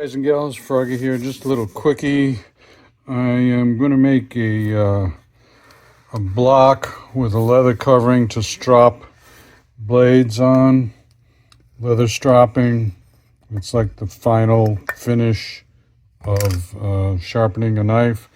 Guys and gals, Froggy here. Just a little quickie. I am going to make a block with a leather covering to strop blades on. Leather stropping. It's like the final finish of sharpening a knife.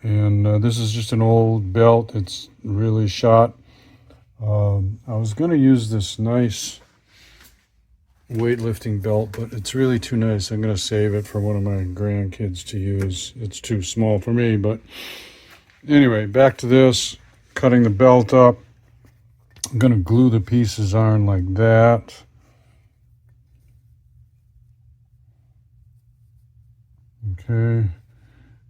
And this is just an old belt. It's really shot. I was going to use this nice weightlifting belt, but it's really too nice. I'm going to save it for one of my grandkids to use. It's too small for me, but anyway, back to this. Cutting the belt up. I'm going to glue the pieces on like that. Okay. I'm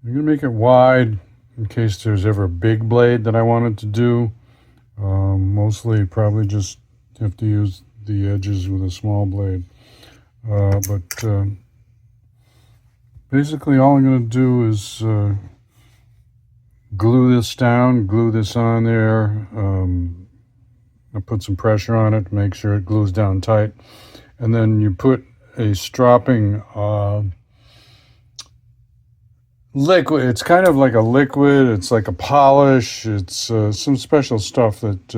going to make it wide in case there's ever a big blade that I wanted to do. Mostly probably just have to use the edges with a small blade. But basically all I'm going to do is glue this down, glue this on there. I put some pressure on it to make sure it glues down tight. And then you put a stropping liquid. It's kind of like a liquid. It's like a polish. It's some special stuff that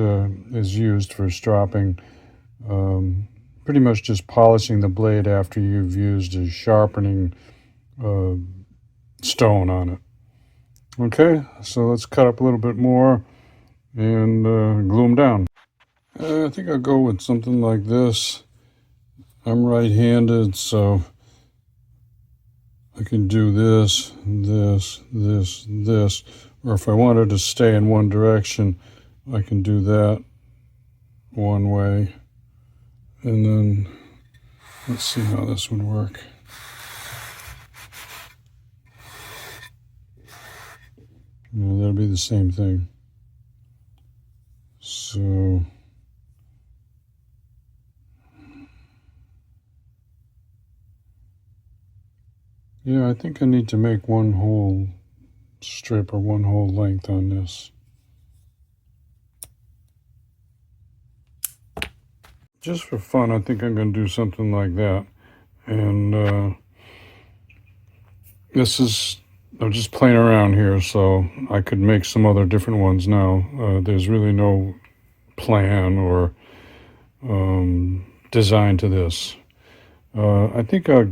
is used for stropping. Pretty much just polishing the blade after you've used a sharpening stone on it. Okay, so let's cut up a little bit more and glue them down. I think I'll go with something like this. I'm right-handed, so I can do this, this, this, this. Or if I wanted to stay in one direction, I can do that one way. And then, let's see how this would work. Yeah, that'll be the same thing. So, yeah, I think I need to make one whole strip or one whole length on this. Just for fun, I think I'm going to do something like that. And this is, I'm just playing around here, so I could make some other different ones now. There's really no plan or design to this. I think I'll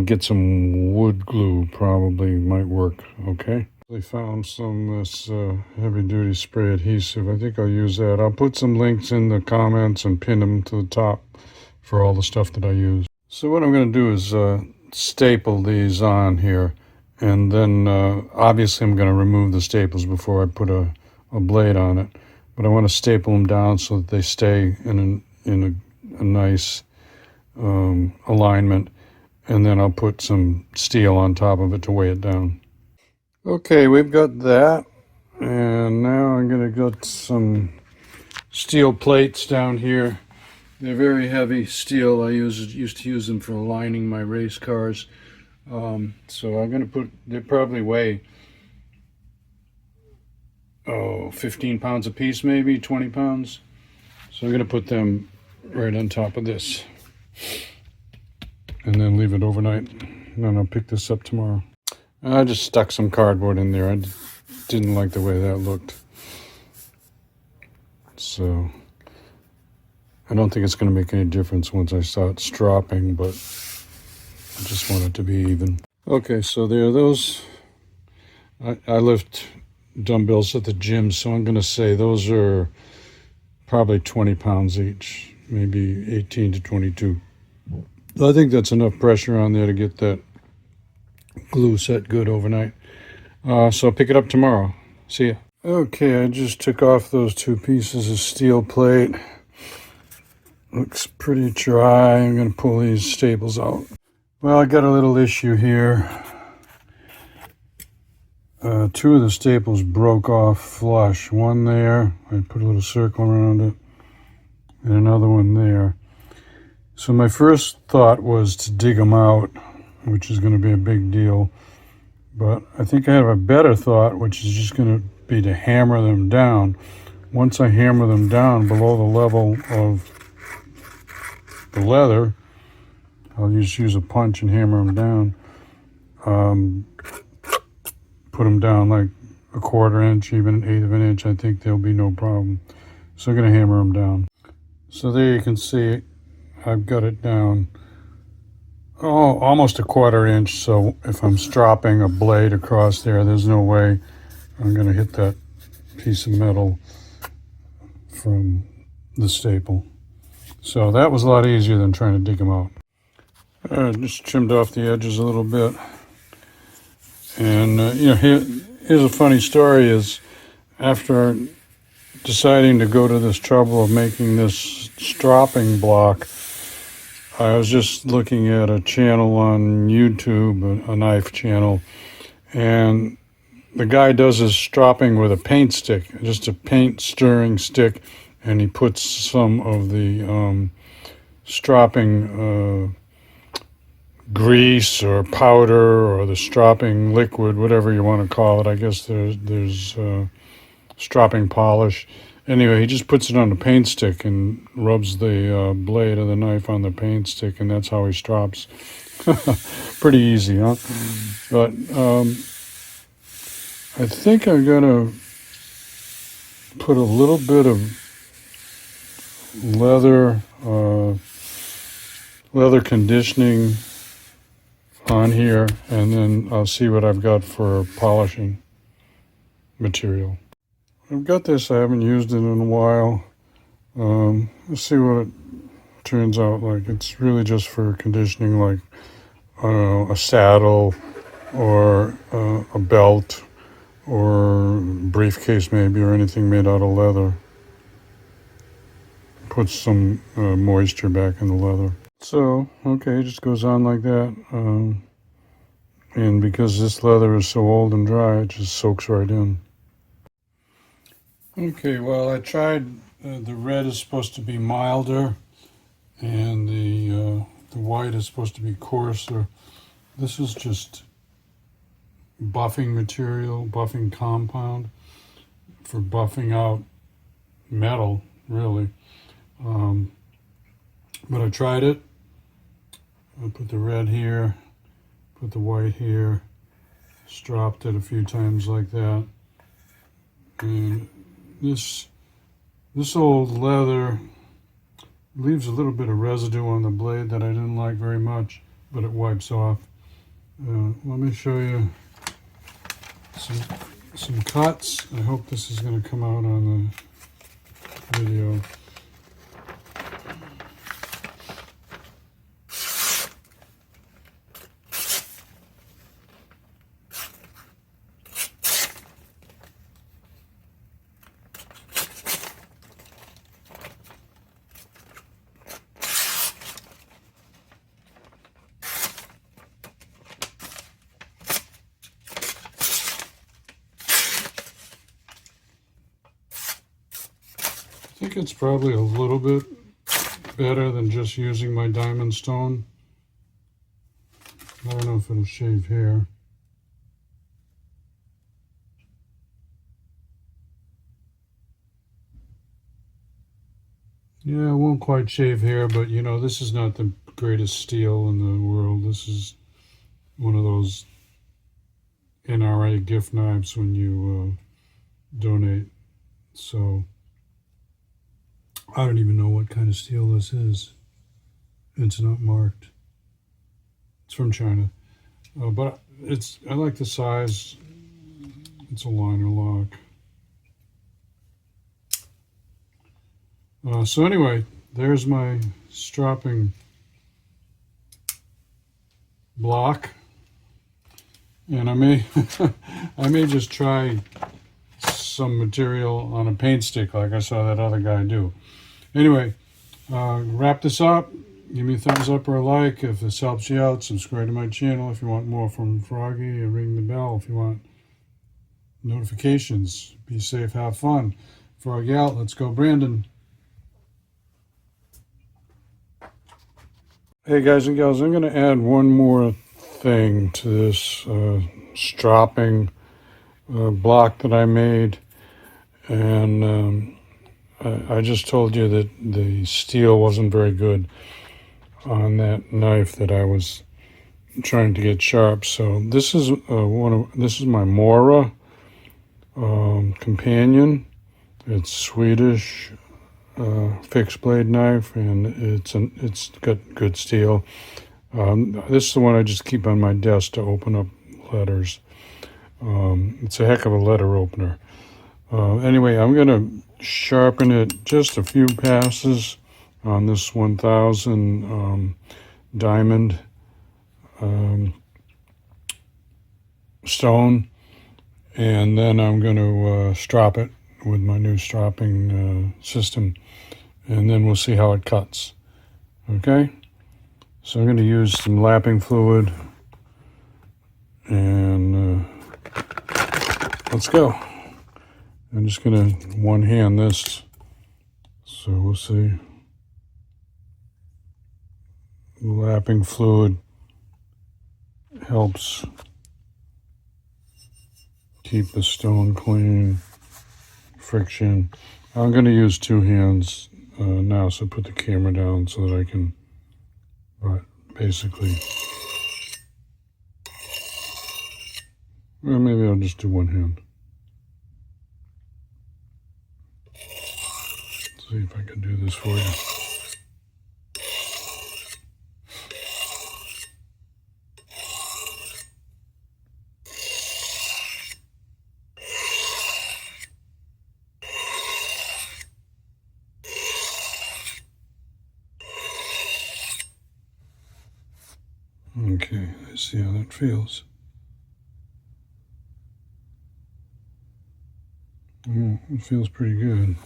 get some wood glue, probably might work okay. I found some this heavy-duty spray adhesive. I think I'll use that. I'll put some links in the comments and pin them to the top for all the stuff that I use. So what I'm going to do is staple these on here, and then obviously I'm going to remove the staples before I put a blade on it. But I want to staple them down so that they stay in a nice alignment, and then I'll put some steel on top of it to weigh it down. Okay, we've got that, and now I'm going to get some steel plates down here. They're very heavy steel. I used to use them for aligning my race cars. So I'm going to put, they probably weigh 15 pounds a piece, maybe 20 pounds. So I'm going to put them right on top of this and then leave it overnight. And then I'll pick this up tomorrow. I just stuck some cardboard in there. I didn't like the way that looked. So I don't think it's going to make any difference once I start stropping, but I just want it to be even. Okay, so there are those. I lift dumbbells at the gym, so I'm going to say those are probably 20 pounds each, maybe 18 to 22. I think that's enough pressure on there to get that glue set good overnight. So I'll pick it up tomorrow. See ya. Okay, I just took off those two pieces of steel plate. Looks pretty dry. I'm going to pull these staples out. Well, I got a little issue here. Two of the staples broke off flush. One there, I put a little circle around it, and another one there. So my first thought was to dig them out, which is going to be a big deal. But I think I have a better thought, which is just going to be to hammer them down. Once I hammer them down below the level of the leather, I'll just use a punch and hammer them down. Put them down like a 1/4 inch, even an 1/8 of an inch. I think there'll be no problem. So I'm going to hammer them down. So there you can see I've got it down, oh, almost a 1/4 inch. So if I'm stropping a blade across there, there's no way I'm going to hit that piece of metal from the staple. So that was a lot easier than trying to dig them out. Just trimmed off the edges a little bit. And, here's a funny story is after deciding to go to this trouble of making this stropping block, I was just looking at a channel on YouTube, a knife channel, and the guy does his stropping with a paint stick, just a paint stirring stick, and he puts some of the stropping grease or powder or the stropping liquid, whatever you want to call it. I guess there's stropping polish. Anyway, he just puts it on the paint stick and rubs the blade of the knife on the paint stick, and that's how he strops. Pretty easy, huh? But I think I'm gonna put a little bit of leather conditioning on here, and then I'll see what I've got for polishing material. I've got this, I haven't used it in a while. Let's see what it turns out like. It's really just for conditioning, like a saddle or a belt or briefcase maybe, or anything made out of leather. Put some moisture back in the leather. So, okay, it just goes on like that. And because this leather is so old and dry, it just soaks right in. Okay, well, I tried, the red is supposed to be milder, and the white is supposed to be coarser. This is just buffing material, buffing compound for buffing out metal, really. But I tried it. I put the red here, put the white here, stropped it a few times like that. And this old leather leaves a little bit of residue on the blade that I didn't like very much, but it wipes off. Let me show you some cuts. I hope this is going to come out on the video. I think it's probably a little bit better than just using my diamond stone. I don't know if it'll shave hair. Yeah, it won't quite shave hair, but this is not the greatest steel in the world. This is one of those NRA gift knives when you donate. So I don't even know what kind of steel this is. It's not marked. It's from China. But I like the size. It's a liner lock. So anyway, there's my stropping block. And I may I may just try some material on a paint stick like I saw that other guy do. Anyway, wrap this up. Give me a thumbs up or a like if this helps you out. Subscribe to my channel if you want more from Froggy, and ring the bell if you want notifications. Be safe, have fun. Froggy out. Let's go, Brandon. Hey guys and gals, I'm going to add one more thing to this stropping block that I made. And I just told you that the steel wasn't very good. on that knife that I was trying to get sharp. So this is this is my Mora companion. It's Swedish fixed blade knife, and it's got good steel. This is the one I just keep on my desk to open up letters. It's a heck of a letter opener. Anyway, I'm going to sharpen it just a few passes on this 1000 diamond stone, and then I'm going to strop it with my new stropping system, and then we'll see how it cuts. Okay, so I'm going to use some lapping fluid, and let's go. I'm just going to one hand this, so we'll see. Lapping fluid helps keep the stone clean, friction. I'm going to use two hands now, so put the camera down so that I can, but basically, well, maybe I'll just do one hand. See if I can do this for you. Okay, let's see how that feels. It feels pretty good.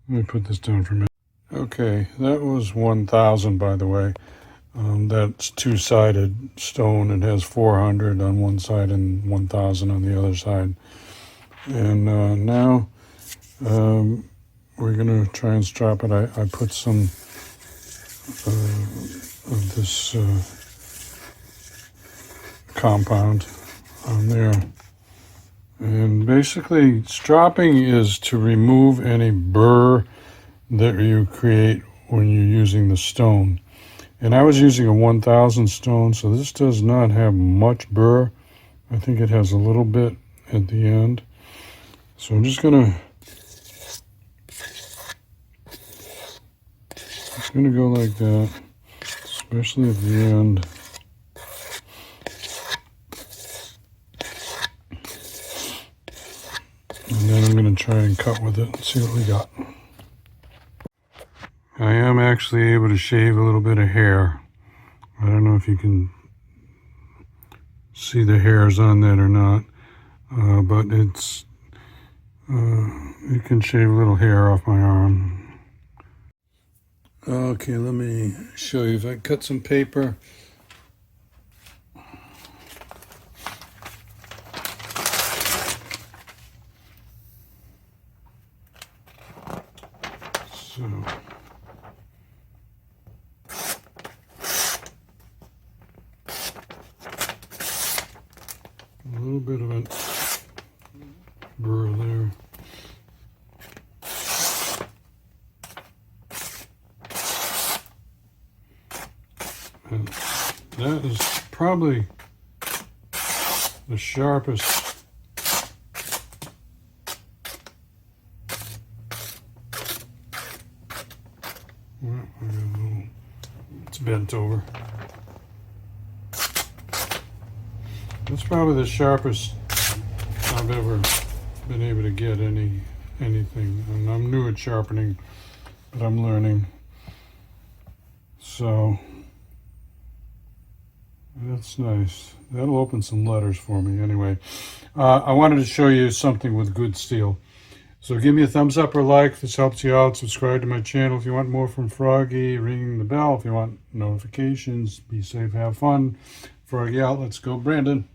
Let me put this down for a minute. Okay, that was 1000, by the way. That's two-sided stone. It has 400 on one side and 1000 on the other side. And now we're going to try and strop it. I put some of this compound on there. And basically, stropping is to remove any burr that you create when you're using the stone. And I was using a 1000 stone, so this does not have much burr. I think it has a little bit at the end. So I'm just gonna go like that, especially at the end. And then I'm going to try and cut with it and see what we got. I am actually able to shave a little bit of hair. I don't know if you can see the hairs on that or not, but it's you can shave a little hair off my arm. Okay, let me show you. If I cut some paper, so a little bit of it burr there. And that is probably the sharpest it's bent over. That's probably the sharpest I've ever been able to get anything. And I'm new at sharpening, but I'm learning. So that's nice. That'll open some letters for me anyway. I wanted to show you something with good steel. So give me a thumbs up or like if this helps you out. Subscribe to my channel if you want more from Froggy. Ring the bell if you want notifications. Be safe, have fun. Froggy out. Let's go, Brandon.